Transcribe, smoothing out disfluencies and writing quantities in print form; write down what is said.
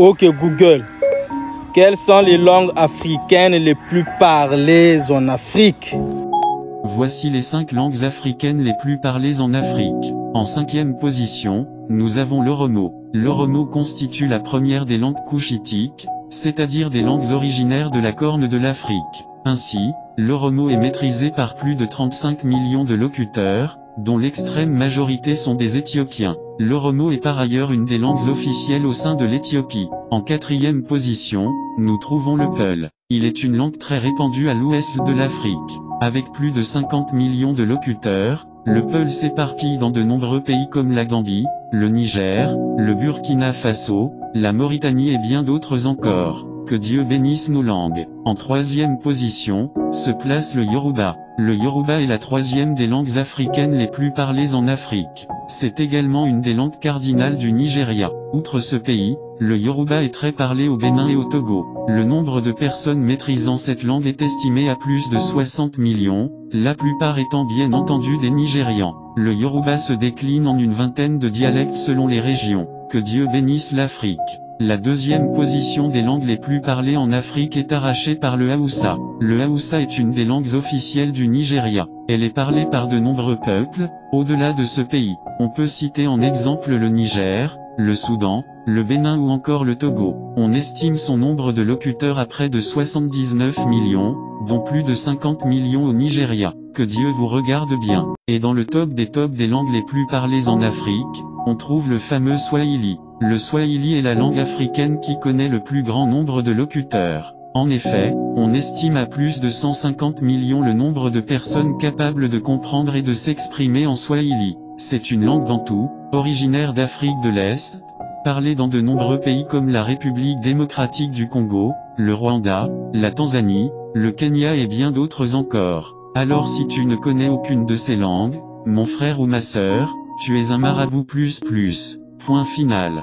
Ok Google, quelles sont les langues africaines les plus parlées en Afrique? Voici les 5 langues africaines les plus parlées en Afrique. En 5e position, nous avons l'oromo. L'oromo constitue la première des langues couchitiques, c'est-à-dire des langues originaires de la Corne de l'Afrique. Ainsi, l'oromo est maîtrisé par plus de 35 millions de locuteurs, dont l'extrême majorité sont des Éthiopiens. L'oromo est par ailleurs une des langues officielles au sein de l'Éthiopie. En 4e position, nous trouvons le peul. Il est une langue très répandue à l'ouest de l'Afrique. Avec plus de 50 millions de locuteurs, le peul s'éparpille dans de nombreux pays comme la Gambie, le Niger, le Burkina Faso, la Mauritanie et bien d'autres encore. Que Dieu bénisse nos langues. En 3e position, se place le Yoruba. Le Yoruba est la 3e des langues africaines les plus parlées en Afrique. C'est également une des langues cardinales du Nigeria. Outre ce pays, le Yoruba est très parlé au Bénin et au Togo. Le nombre de personnes maîtrisant cette langue est estimé à plus de 60 millions, la plupart étant bien entendu des Nigérians. Le Yoruba se décline en une vingtaine de dialectes selon les régions. Que Dieu bénisse l'Afrique. La 2e position des langues les plus parlées en Afrique est arrachée par le Haoussa. Le Haoussa est une des langues officielles du Nigeria. Elle est parlée par de nombreux peuples, au-delà de ce pays. On peut citer en exemple le Niger, le Soudan, le Bénin ou encore le Togo. On estime son nombre de locuteurs à près de 79 millions, dont plus de 50 millions au Nigeria. Que Dieu vous regarde bien. Et dans le top des langues les plus parlées en Afrique, on trouve le fameux Swahili. Le Swahili est la langue africaine qui connaît le plus grand nombre de locuteurs. En effet, on estime à plus de 150 millions le nombre de personnes capables de comprendre et de s'exprimer en Swahili. C'est une langue bantoue, originaire d'Afrique de l'Est, parlée dans de nombreux pays comme la République démocratique du Congo, le Rwanda, la Tanzanie, le Kenya et bien d'autres encore. Alors si tu ne connais aucune de ces langues, mon frère ou ma sœur, tu es un marabout plus. Point final.